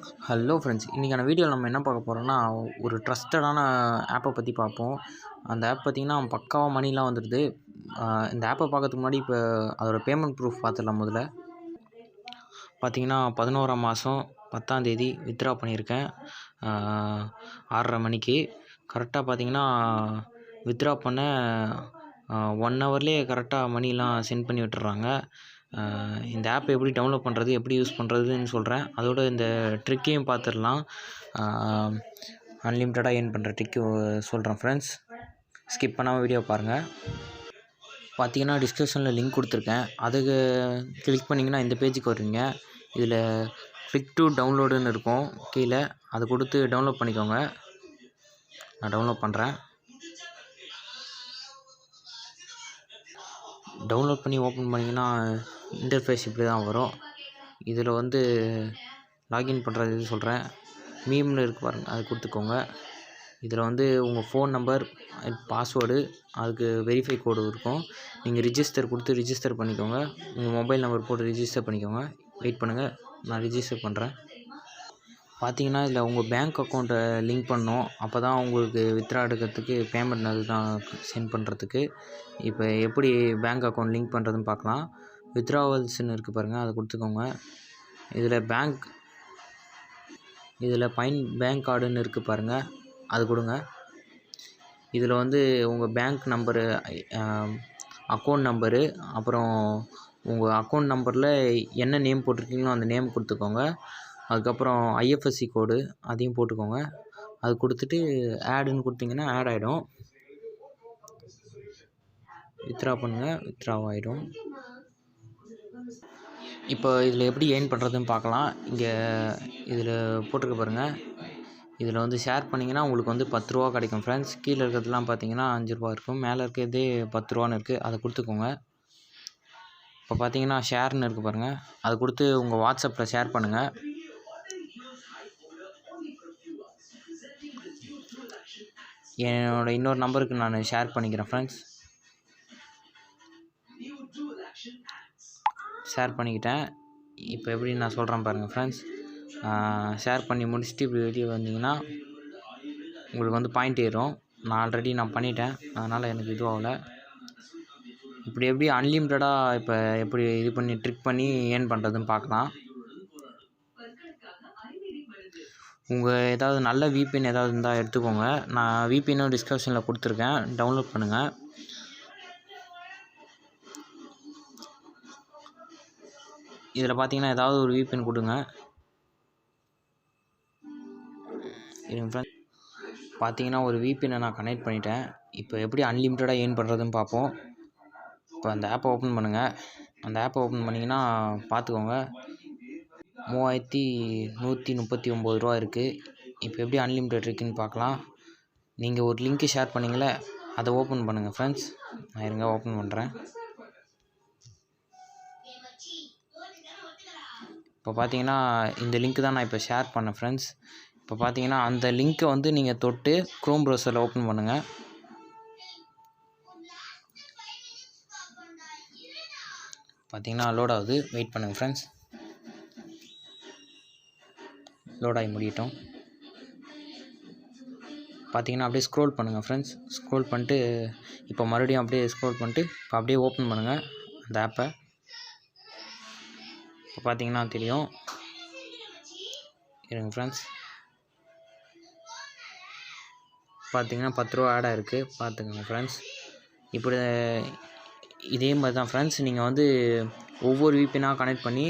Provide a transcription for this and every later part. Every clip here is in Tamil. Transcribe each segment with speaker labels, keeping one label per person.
Speaker 1: ஹலோ ஃப்ரெண்ட்ஸ், இன்றைக்கான வீடியோவில் நம்ம என்ன பார்க்க போகிறோம்னா, ஒரு ட்ரஸ்டடான ஆப்பை பற்றி பார்ப்போம். அந்த ஆப் பார்த்திங்கன்னா பக்காவாக மணிலாம் வந்துடுது. இந்த ஆப்பை பார்க்கறதுக்கு முன்னாடி இப்போ அதோட பேமெண்ட் ப்ரூஃப் பார்த்துடலாம். முதல்ல பார்த்திங்கன்னா 11ஆம் மாதம் 10ஆம் தேதி வித்ட்ரா பண்ணியிருக்கேன். 6:30 மணிக்கு கரெக்டாக பார்த்திங்கன்னா வித்ட்ரா பண்ண 1 ஹவர்லேயே கரெக்டாக மணிலாம் சென்ட் பண்ணி விட்டுறாங்க. இந்த ஆப் எப்படி டவுன்லோட் பண்ணுறது, எப்படி யூஸ் பண்ணுறதுன்னு சொல்கிறேன். அதோட இந்த ட்ரிக்கையும் பார்த்துடலாம். அன்லிமிட்டடாக ஏர்ன் பண்ணுற ட்ரிக்கு சொல்கிறேன் ஃப்ரெண்ட்ஸ். ஸ்கிப் பண்ணாமல் வீடியோ பாருங்கள். பார்த்தீங்கன்னா டிஸ்கிரிப்ஷனில் லிங்க் கொடுத்துருக்கேன். அதுக்கு கிளிக் பண்ணிங்கன்னா இந்த பேஜுக்கு வருவீங்க. இதில் கிளிக் டு டவுன்லோடுன்னு இருக்கும் கீழே. அதை கொடுத்து டவுன்லோட் பண்ணிக்கோங்க. நான் டவுன்லோட் பண்ணுறேன். டவுன்லோட் பண்ணி ஓப்பன் பண்ணிங்கன்னா இன்டர்ஃபேஸ் இப்படி தான் வரும். இதில் லாகின் பண்ணுறது சொல்கிறேன். மீம்னு இருக்கு பாருங்கள், அது கொடுத்துக்கோங்க. இதில் உங்கள் ஃபோன் நம்பர், பாஸ்வேர்டு, அதுக்கு வெரிஃபை கோடு இருக்கும். நீங்கள் ரிஜிஸ்டர் கொடுத்து ரிஜிஸ்டர் பண்ணிக்கோங்க. உங்கள் மொபைல் நம்பர் போட்டு ரிஜிஸ்டர் பண்ணிக்கோங்க. வெயிட் பண்ணுங்கள், நான் ரிஜிஸ்டர் பண்ணுறேன். பார்த்தீங்கன்னா இதில் உங்கள் பேங்க் அக்கௌண்ட்டை லிங்க் பண்ணணும். அப்போ தான் உங்களுக்கு வித்ட்ரா எடுக்கிறதுக்கு பேமெண்ட் அதுதான் சென்ட் பண்ணுறதுக்கு. இப்போ எப்படி பேங்க் அக்கௌண்ட் லிங்க் பண்ணுறதுன்னு பார்க்கலாம். வித்ட்ராவல்ஸ்ன்னு இருக்குது பாருங்கள், அதை கொடுத்துக்கோங்க. இதில் பேங்க் கார்டுன்னு இருக்குது பாருங்கள், அது கொடுங்க. இதில் உங்கள் பேங்க் நம்பரு, அக்கௌண்ட் நம்பரு, அப்புறம் உங்கள் அக்கௌண்ட் நம்பரில் என்ன நேம் போட்டிருக்கீங்களோ அந்த நேம் கொடுத்துக்கோங்க. அதுக்கப்புறம் ஐஎஃப்எஸ்சி கோடு அதையும் போட்டுக்கோங்க. அது கொடுத்துட்டு ஆடுன்னு கொடுத்தீங்கன்னா ஆட் ஆகிடும். வித்ட்ரா பண்ணுங்கள், வித்ட்ரா ஆகிடும். இப்போ இதில் எப்படி ஏர்ன் பண்ணுறதுன்னு பார்க்கலாம். இதில் போட்டிருக்க பாருங்கள். இதில் ஷேர் பண்ணிங்கன்னா உங்களுக்கு 10 ரூபா கிடைக்கும் ஃப்ரெண்ட்ஸ். கீழே இருக்கிறதுலாம் பார்த்தீங்கன்னா 5 ரூபா இருக்கும். மேலே இருக்கிறதே 10 ரூபான்னு இருக்குது, அதை கொடுத்துக்கோங்க. இப்போ பார்த்தீங்கன்னா ஷேர்னு இருக்குது பாருங்கள், அதை கொடுத்து உங்கள் வாட்ஸ்அப்பில் ஷேர் பண்ணுங்கள். என்னோட இன்னொரு நம்பருக்கு நான் ஷேர் பண்ணிக்கிறேன் ஃப்ரெண்ட்ஸ். ஷேர் பண்ணிக்கிட்டேன். இப்போ எப்படி நான் சொல்கிறேன் பாருங்கள் ஃப்ரெண்ட்ஸ். ஷேர் பண்ணி முடிச்சுட்டு இப்படி வெளியே வந்தீங்கன்னா உங்களுக்கு பாயிண்ட் ஏறும். நான் ஆல்ரெடி பண்ணிட்டேன், அதனால் எனக்கு இதுவும் ஆகலை. இப்படி எப்படி அன்லிமிட்டடாக இப்போ எப்படி இது பண்ணி ட்ரிக் பண்ணி ஏர்ன் பண்ணுறதுன்னு பார்க்கலாம். உங்கள் ஏதாவது நல்ல விபிஎன் ஏதாவது இருந்தால் எடுத்துக்கோங்க. நான் விபிஎன்னும் டிஸ்கிரிப்ஷனில் கொடுத்துருக்கேன், டவுன்லோட் பண்ணுங்கள். இதில் பார்த்தீங்கன்னா ஏதாவது ஒரு விபிஎன் கொடுங்க. இருங்க ஃப்ரெண்ட்ஸ், பார்த்தீங்கன்னா ஒரு விபிஎன்னை நான் கனெக்ட் பண்ணிட்டேன். இப்போ எப்படி அன்லிமிட்டடாக ஏர்ன் பண்ணுறதுன்னு பார்ப்போம். இப்போ அந்த ஆப்பை ஓப்பன் பண்ணுங்கள். அந்த ஆப்பை ஓப்பன் பண்ணிங்கன்னா பார்த்துக்கோங்க, 3139 ரூபா இருக்குது. இப்போ எப்படி அன்லிமிட்டட் இருக்குதுன்னு பார்க்கலாம். நீங்கள் ஒரு லிங்க்கு ஷேர் பண்ணிங்களே, அதை ஓப்பன் பண்ணுங்கள் ஃப்ரெண்ட்ஸ். நான் இருங்க ஓப்பன் பண்ணுறேன். இப்போ பார்த்தீங்கன்னா இந்த லிங்க்கு தான் நான் இப்போ ஷேர் பண்ணேன் ஃப்ரெண்ட்ஸ். இப்போ பார்த்தீங்கன்னா அந்த லிங்க்கை நீங்கள் தொட்டு க்ரோம் ப்ரௌசரில் ஓப்பன் பண்ணுங்கள். பார்த்தீங்கன்னா லோட் ஆகுது, வெயிட் பண்ணுங்கள் ஃப்ரெண்ட்ஸ். லோட் ஆகி முடியட்டும். பார்த்தீங்கன்னா அப்படியே ஸ்க்ரோல் பண்ணுங்கள் ஃப்ரெண்ட்ஸ். ஸ்க்ரோல் பண்ணிட்டு இப்போ மறுபடியும் அப்படியே ஸ்க்ரோல் பண்ணிட்டு இப்போ அப்படியே ஓப்பன் பண்ணுங்கள் அந்த ஆப்பை. இப்போ பார்த்தீங்கன்னா தெரியும். இருங்க ஃப்ரெண்ட்ஸ், பார்த்தீங்கன்னா 10 ரூபா ஆட் ஆகிருக்கு, பார்த்துக்கோங்க ஃப்ரெண்ட்ஸ். இப்படி இதே மாதிரி தான் ஃப்ரெண்ட்ஸ், நீங்கள் ஒவ்வொரு விபிஎன்னாக கனெக்ட் பண்ணி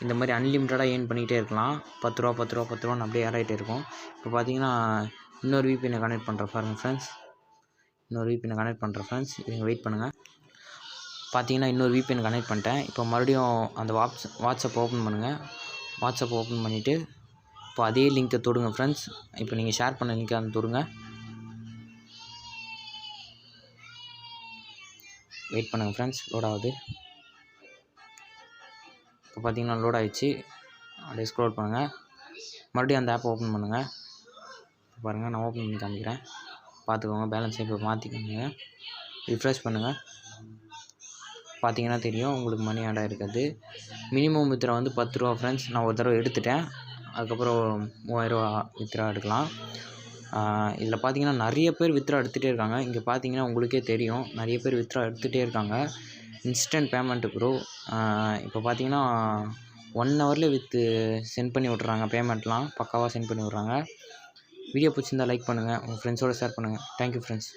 Speaker 1: இந்த மாதிரி அன்லிமிட்டடாக ஏர்ன் பண்ணிகிட்டே இருக்கலாம். 10 ரூபா 10 ரூபா 10 ரூபான்னு அப்படியே ஆட் ஆகிட்டே இருக்கும். இப்போ பார்த்தீங்கன்னா இன்னொரு விபிஎன்னை கனெக்ட் பண்ணுற பாருங்கள் ஃப்ரெண்ட்ஸ். இன்னொரு விபிஎன்னை கனெக்ட் பண்ணுறேன் ஃப்ரெண்ட்ஸ். நீங்கள் வெயிட் பண்ணுங்கள். பார்த்தீங்கன்னா இன்னொரு விபிஎன் கனெக்ட் பண்ணிட்டேன். இப்போ மறுபடியும் அந்த வாட்ஸ்அப் ஓப்பன் பண்ணுங்கள். வாட்ஸ்அப் ஓப்பன் பண்ணிவிட்டு இப்போ அதே லிங்க்கை தொடுங்க ஃப்ரெண்ட்ஸ். இப்போ நீங்கள் ஷேர் பண்ண லிங்க்கை அந்த தொடுங்க. வெயிட் பண்ணுங்கள் ஃப்ரெண்ட்ஸ், லோட் ஆகுது. இப்போ பார்த்தீங்கன்னா லோட் ஆகிடுச்சு. அப்படியே ஸ்க்ரோல் பண்ணுங்கள். மறுபடியும் அந்த ஆப்பை ஓப்பன் பண்ணுங்கள். இப்போ பாருங்கள், நான் ஓப்பன் பண்ணி காமிக்கிறேன், பார்த்துக்கோங்க. பேலன்ஸை இப்போ மாற்றிக்கோங்க. ரிஃப்ரெஷ் பண்ணுங்கள். பார்த்தீங்கன்னா தெரியும் உங்களுக்கு மணி ஆட் ஆகிருக்குது. மினிமம் வித்ட்ரா 10 ரூபா ஃப்ரெண்ட்ஸ். நான் ஒரு தடவை எடுத்துட்டேன். அதுக்கப்புறம் 3000 வித்ட்ரா எடுக்கலாம். இதில் பார்த்தீங்கன்னா நிறைய பேர் வித்ட்ரா எடுத்துகிட்டே இருக்காங்க. இங்கே பார்த்தீங்கன்னா உங்களுக்கே தெரியும், நிறைய பேர் வித்ட்ரா எடுத்துகிட்டே இருக்காங்க. Instant payment bro. இப்போ பார்த்தீங்கன்னா 1 ஹவர்லேயே சென்ட் பண்ணி விட்றாங்க. பேமெண்ட்லாம் பக்காவாக சென்ட் பண்ணி விட்றாங்க. வீடியோ பிடிச்சிருந்தா லைக் பண்ணுங்கள், உங்கள் ஃப்ரெண்ட்ஸோடு ஷேர் பண்ணுங்கள். Thank you friends.